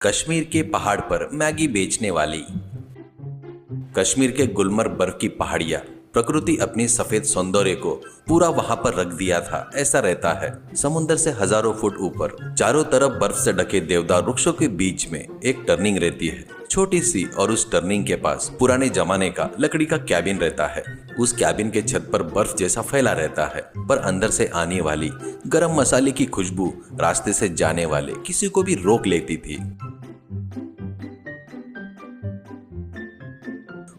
कश्मीर के पहाड़ पर मैगी बेचने वाली। कश्मीर के गुलमर्ग बर्फ की पहाड़ियां, प्रकृति अपनी सफेद सौंदर्य को पूरा वहां पर रख दिया था ऐसा रहता है। समुद्र से हजारों फुट ऊपर चारों तरफ बर्फ से ढके देवदार वृक्षों के बीच में एक टर्निंग रहती है, छोटी सी, और उस टर्निंग के पास पुराने जमाने का लकड़ी का कैबिन रहता है। उस कैबिन के छत पर बर्फ जैसा फैला रहता है, पर अंदर से आने वाली गरम मसाले की खुशबू रास्ते से जाने वाले किसी को भी रोक लेती थी।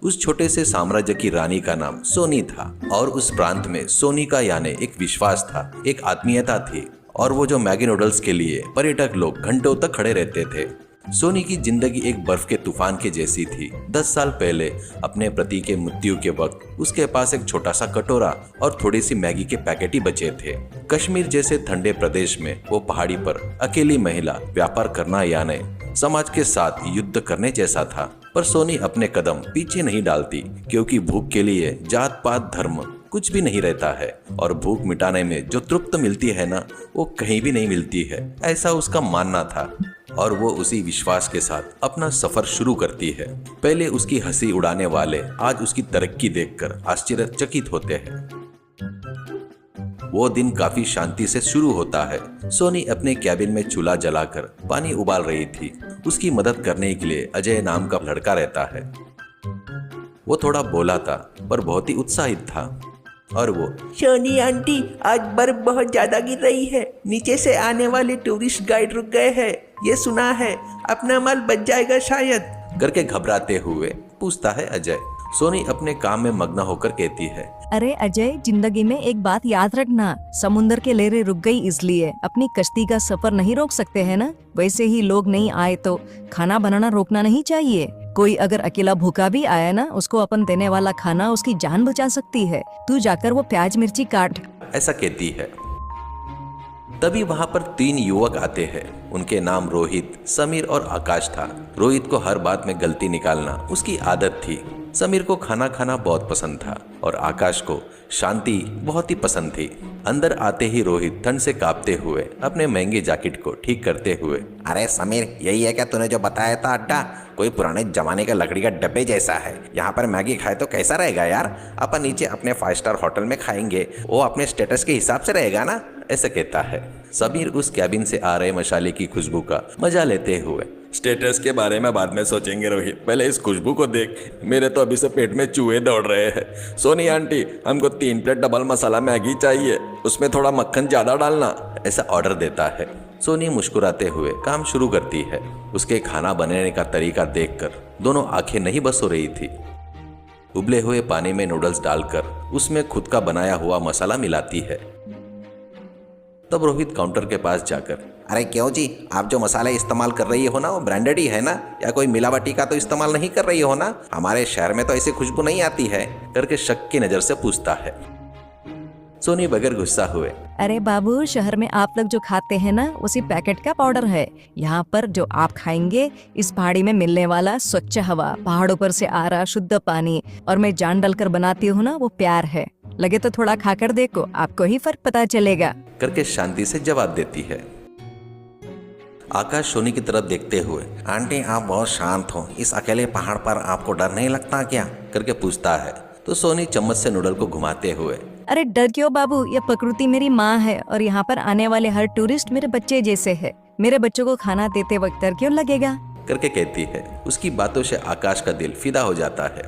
उस छोटे से साम्राज्य की रानी का नाम सोनी था, और उस प्रांत में सोनी का यानी एक विश्वास था, एक आत्मीयता थी, और वो जो मैगी नूडल्स के लिए पर्यटक लोग घंटों तक खड़े रहते थे। सोनी की जिंदगी एक बर्फ के तूफान के जैसी थी। 10 साल पहले अपने पति के मृत्यु के वक्त उसके पास एक छोटा सा कटोरा और थोड़ी सी मैगी के पैकेट ही बचे थे। कश्मीर जैसे ठंडे प्रदेश में वो पहाड़ी पर अकेली महिला व्यापार करना यानी समाज के साथ युद्ध करने जैसा था। पर सोनी अपने कदम पीछे नहीं डालती, क्योंकि भूख के लिए जात पात धर्म कुछ भी नहीं रहता है, और भूख मिटाने में जो तृप्त मिलती है ना, वो कहीं भी नहीं मिलती है, ऐसा उसका मानना था। और वो उसी विश्वास के साथ अपना सफर शुरू करती है। पहले उसकी हंसी उड़ाने वाले आज उसकी तरक्की देखकर आश्चर्यचकित होते हैं। वो दिन काफी शांति से शुरू होता है। सोनी अपने कैबिन में चूल्हा जलाकर पानी उबाल रही थी। उसकी मदद करने के लिए अजय नाम का लड़का रहता है। वो थोड़ा बोला था, पर बहुत ही उत्साहित था, और वो, सोनी आंटी, आज बर्फ बहुत ज्यादा गिर रही है, नीचे से आने वाले टूरिस्ट गाइड रुक गए हैं, ये सुना है, अपना माल बच जाएगा शायद, करके घबराते हुए पूछता है अजय। सोनी अपने काम में मग्न होकर कहती है, अरे अजय, जिंदगी में एक बात याद रखना, समुद्र के लहरें रुक गई इसलिए अपनी कश्ती का सफर नहीं रोक सकते हैं ना। वैसे ही लोग नहीं आए तो खाना बनाना रोकना नहीं चाहिए। कोई अगर अकेला भूखा भी आया ना, उसको अपन देने वाला खाना उसकी जान बचा सकती है। तू जाकर वो प्याज मिर्ची काट, ऐसा कहती है। तभी वहां पर 3 युवक आते हैं। उनके नाम रोहित, समीर और आकाश था। रोहित को हर बात में गलती निकालना उसकी आदत थी। समीर को खाना खाना बहुत पसंद था, और आकाश को शांति बहुत ही पसंद थी। अंदर आते ही रोहित ठंड से कांपते हुए अपने महंगे जैकेट को ठीक करते हुए, अरे समीर, यही है क्या तूने जो बताया था अड्डा? कोई पुराने जमाने का लकड़ी का डब्बे जैसा है। यहाँ पर मैगी खाए तो कैसा रहेगा यार? अपन नीचे अपने 5 स्टार होटल में खाएंगे, वो अपने स्टेटस के हिसाब से रहेगा ना, ऐसा कहता है। समीर उस कैबिन से आ रहे मसाले की खुशबू का मजा लेते हुए, स्टेटस के बारे में बाद में सोचेंगे रोहित, पहले इस खुशबू को देख, मेरे तो अभी से पेट में चूहे दौड़ रहे हैं। सोनी आंटी, हमको 3 प्लेट डबल मसाला मैगी चाहिए, उसमें थोड़ा मक्खन ज्यादा डालना, ऐसा ऑर्डर देता है। सोनी मुस्कुराते हुए काम शुरू करती है। उसके खाना बनाने का तरीका देखकर दोनों आंखें नहीं बस हो रही थी। उबले हुए पानी में नूडल्स डालकर उसमें खुद का बनाया हुआ मसाला मिलाती है। तब रोहित काउंटर के पास जाकर, अरे क्यों जी, आप जो मसाले इस्तेमाल कर रही हो ना, वो ब्रांडेड ही है ना, या कोई मिलावटी का तो इस्तेमाल नहीं कर रही हो ना? हमारे शहर में तो ऐसी खुशबू नहीं आती है, करके शक की नजर से पूछता है। सोनी बगैर गुस्सा हुए, अरे बाबू, शहर में आप लोग जो खाते हैं ना, उसी पैकेट का पाउडर है। यहाँ पर जो आप खाएंगे, इस पहाड़ी में मिलने वाला स्वच्छ हवा, पहाड़ों पर से आ रहा शुद्ध पानी, और मैं जान डालकर बनाती हूँ ना, वो प्यार है। लगे तो थोड़ा खाकर देखो, आपको ही फर्क पता चलेगा, करके शांति से जवाब देती है। आकाश सोनी की तरफ देखते हुए, आंटी आप बहुत शांत हो, इस अकेले पहाड़ पर आपको डर नहीं लगता क्या? करके पूछता है। तो सोनी चम्मच से नूडल को घुमाते हुए, अरे डर क्यों बाबू, ये प्रकृति मेरी माँ है, और यहाँ पर आने वाले हर टूरिस्ट मेरे बच्चे जैसे है। मेरे बच्चों को खाना देते वक्त डर क्यों लगेगा, करके कहती है। उसकी बातों से आकाश का दिल फिदा हो जाता है।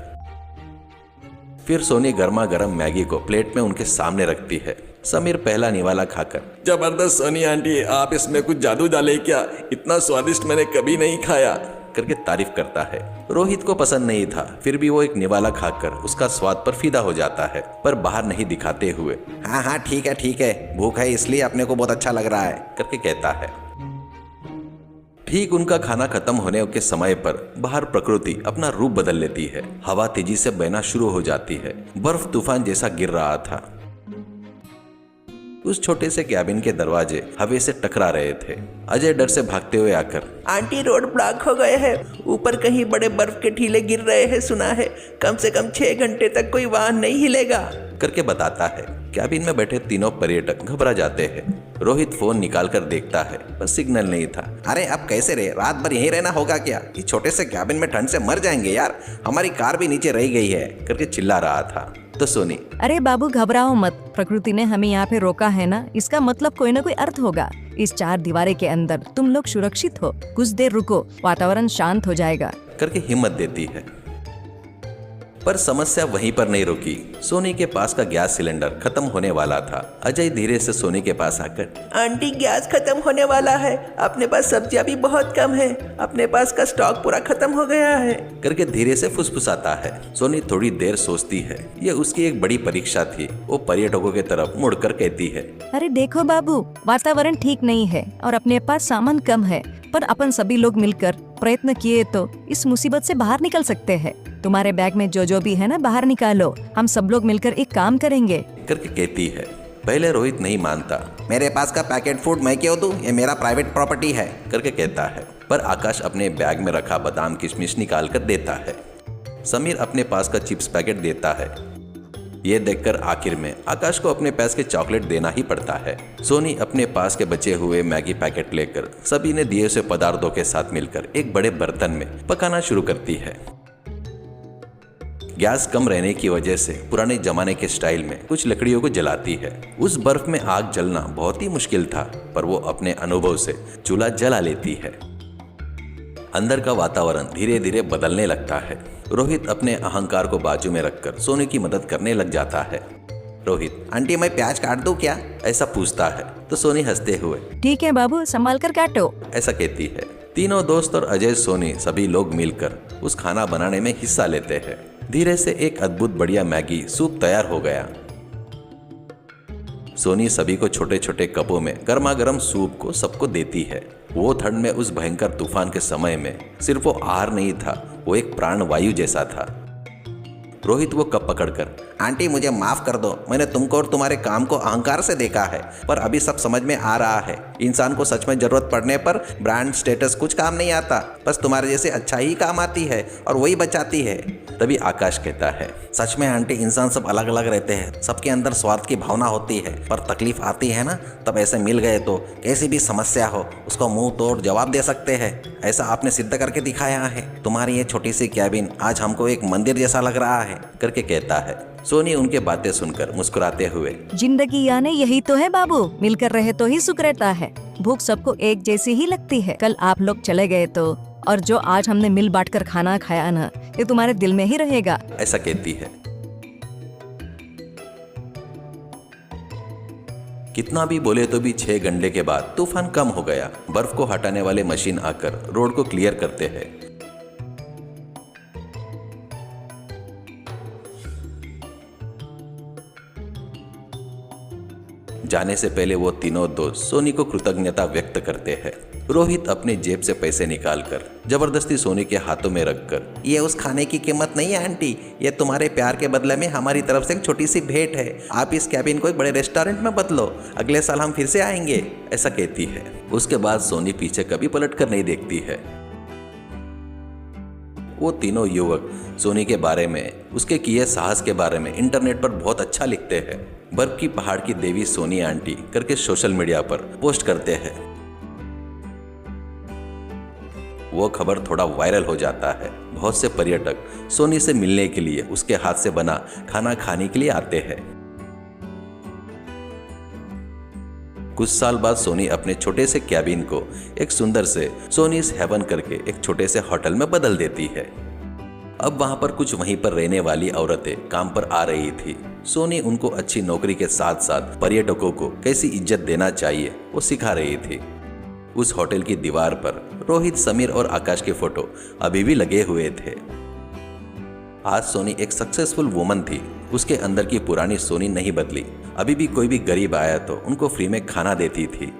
फिर सोनी गर्मा गर्म मैगी को प्लेट में उनके सामने रखती है। समीर पहला निवाला खाकर, जबरदस्त सोनी आंटी, आप इसमें कुछ जादू डाले क्या? इतना स्वादिष्ट मैंने कभी नहीं खाया, करके तारीफ करता है। रोहित को पसंद नहीं था, फिर भी वो एक निवाला खाकर उसका स्वाद पर फिदा हो जाता है, पर बाहर नहीं दिखाते हुए, हाँ हाँ ठीक है, भूख है इसलिए अपने को बहुत अच्छा लग रहा है, करके कहता है। ठीक उनका खाना खत्म होने के समय पर बाहर प्रकृति अपना रूप बदल लेती है। हवा तेजी से बहना शुरू हो जाती है। बर्फ तूफान जैसा गिर रहा था। उस छोटे से कैबिन के दरवाजे हवा से टकरा रहे थे। अजय डर से भागते हुए आकर, आंटी रोड ब्लॉक हो गए हैं, ऊपर कहीं बड़े बर्फ के ठीले गिर रहे हैं सुना है, कम से कम 6 घंटे तक कोई वाहन नहीं हिलेगा, करके बताता है। कैबिन में बैठे तीनों पर्यटक घबरा जाते हैं। रोहित फोन निकाल कर देखता है पर सिग्नल नहीं था। अरे अब कैसे रे, रात भर यहीं रहना होगा क्या? इस छोटे से कैबिन में ठंड से मर जाएंगे यार, हमारी कार भी नीचे रह गई है करके चिल्ला रहा था। तो सोनी, अरे बाबू घबराओ मत, प्रकृति ने हमें यहाँ पे रोका है ना, इसका मतलब कोई ना कोई अर्थ होगा। इस 4 दीवारे के अंदर तुम लोग सुरक्षित हो, कुछ देर रुको, वातावरण शांत हो जाएगा करके हिम्मत देती है। पर समस्या वहीं पर नहीं रुकी। सोनी के पास का गैस सिलेंडर खत्म होने वाला था। अजय धीरे से सोनी के पास आकर, आंटी गैस खत्म होने वाला है, अपने पास सब्जियां भी बहुत कम है, अपने पास का स्टॉक पूरा खत्म हो गया है करके धीरे से फुसफुसाता है। सोनी थोड़ी देर सोचती है, ये उसकी एक बड़ी परीक्षा थी। वो पर्यटकों की तरफ मुड़कर कहती है, अरे देखो बाबू, वातावरण ठीक नहीं है और अपने पास सामान कम है, पर अपन सभी लोग मिलकर प्रयत्न किए तो इस मुसीबत से बाहर निकल सकते हैं। तुम्हारे बैग में जो भी है ना, बाहर निकालो, हम सब लोग मिलकर एक काम करेंगे करके कहती है। पहले रोहित नहीं मानता, मेरे पास का पैकेट फूड मैं क्यों दूं, ये मेरा प्राइवेट प्रॉपर्टी है करके कहता है। पर आकाश अपने बैग में रखा बादाम किशमिश निकाल कर देता है। समीर अपने पास का चिप्स पैकेट देता है। ये देखकर आखिर में आकाश को अपने पास के चॉकलेट देना ही पड़ता है। सोनी अपने पास के बचे हुए मैगी पैकेट लेकर सभी ने दिए हुए पदार्थों के साथ मिलकर एक बड़े बर्तन में पकाना शुरू करती है। गैस कम रहने की वजह से पुराने जमाने के स्टाइल में कुछ लकड़ियों को जलाती है। उस बर्फ में आग जलना बहुत ही मुश्किल था, पर वो अपने अनुभव से चूल्हा जला लेती है। अंदर का वातावरण धीरे धीरे बदलने लगता है। रोहित अपने अहंकार को बाजू में रखकर सोनी की मदद करने लग जाता है। रोहित, आंटी मैं प्याज काट दूं क्या? ऐसा पूछता है तो सोनी हंसते हुए, ठीक है बाबू, संभाल कर काटो ऐसा कहती है। तीनों दोस्त और अजय सोनी सभी लोग मिलकर उस खाना बनाने में हिस्सा लेते हैं। धीरे से एक अद्भुत बढ़िया मैगी सूप तैयार हो गया। सोनी सभी को छोटे छोटे कपों में गर्मा गर्म सूप को सबको देती है। वो ठंड में उस भयंकर तूफान के समय में सिर्फ वो आहार नहीं था, वो एक प्राणवायु जैसा था। रोहित वो कप पकड़कर, आंटी मुझे माफ कर दो, मैंने तुमको और तुम्हारे काम को अहंकार से देखा है, पर अभी सब समझ में आ रहा है। इंसान को सच में जरूरत पड़ने पर ब्रांड स्टेटस कुछ काम नहीं आता, बस तुम्हारे जैसे अच्छा ही काम आती है और वही बचाती है। तभी आकाश कहता है, सच में आंटी, इंसान सब अलग अलग रहते हैं, सबके अंदर स्वार्थ की भावना होती है, पर तकलीफ आती है ना, तब ऐसे मिल गए तो कैसी भी समस्या हो उसको मुंह तोड़ जवाब दे सकते हैं। ऐसा आपने सिद्ध करके दिखाया है। तुम्हारी ये छोटी सी कैबिन आज हमको एक मंदिर जैसा लग रहा है करके कहता है। सोनी उनके बातें सुनकर मुस्कुराते हुए, जिंदगी यानी यही तो है बाबू, मिलकर रहे तो ही सुख रहता है। भूख सबको एक जैसी ही लगती है। कल आप लोग चले गए तो, और जो आज हमने मिल बांट कर खाना खाया ना, ये तुम्हारे दिल में ही रहेगा ऐसा कहती है। कितना भी बोले तो भी 6 घंटे के बाद तूफान कम हो गया। बर्फ को हटाने वाले मशीन आकर रोड को क्लियर करते हैं। जाने से पहले वो तीनों दोस्त सोनी को कृतज्ञता व्यक्त करते हैं। रोहित अपने जेब से पैसे निकालकर जबरदस्ती सोनी के हाथों में रखकर, ये उस खाने की कीमत नहीं है आंटी, ये तुम्हारे प्यार के बदले में हमारी तरफ से एक छोटी सी भेंट है। आप इस कैबिन को एक बड़े रेस्टोरेंट में बदलो, अगले साल हम फिर से आएंगे ऐसा कहती है। उसके बाद सोनी पीछे कभी पलट कर नहीं देखती है। वो तीनों युवक सोनी के बारे में, उसके किए साहस के बारे में इंटरनेट पर बहुत अच्छा लिखते हैं। बर्फ की पहाड़ की देवी सोनी आंटी करके सोशल मीडिया पर पोस्ट करते हैं। वो खबर थोड़ा वायरल हो जाता है। बहुत से पर्यटक सोनी से मिलने के लिए उसके हाथ से बना खाना खाने के लिए आते हैं। कुछ साल बाद सोनी अपने छोटे से कैबिन को एक सुंदर से सोनीज हेवन करके एक छोटे से होटल में बदल देती है। अब वहां पर कुछ वहीं पर रहने वाली औरतें काम पर आ रही थी। सोनी उनको अच्छी नौकरी के साथ साथ पर्यटकों को कैसी इज्जत देना चाहिए वो सिखा रही थी। उस होटल की दीवार पर रोहित, समीर और आकाश के फोटो अभी भी लगे हुए थे। आज सोनी एक सक्सेसफुल वुमन थी। उसके अंदर की पुरानी सोनी नहीं बदली। अभी भी कोई भी गरीब आया तो उनको फ्री में खाना देती थी।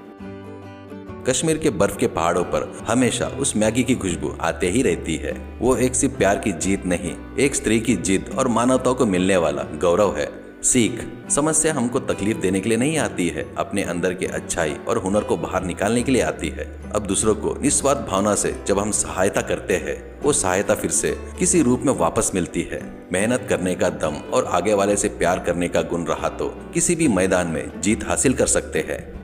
कश्मीर के बर्फ के पहाड़ों पर हमेशा उस मैगी की खुशबू आते ही रहती है। वो एक सिर्फ प्यार की जीत नहीं, एक स्त्री की जीत और मानवता को मिलने वाला गौरव है। सीख, समस्या हमको तकलीफ देने के लिए नहीं आती है, अपने अंदर के अच्छाई और हुनर को बाहर निकालने के लिए आती है। अब दूसरों को निस्वार्थ भावना से जब हम सहायता करते हैं, वो सहायता फिर से किसी रूप में वापस मिलती है। मेहनत करने का दम और आगे वाले से प्यार करने का गुण रहा तो किसी भी मैदान में जीत हासिल कर सकते हैं।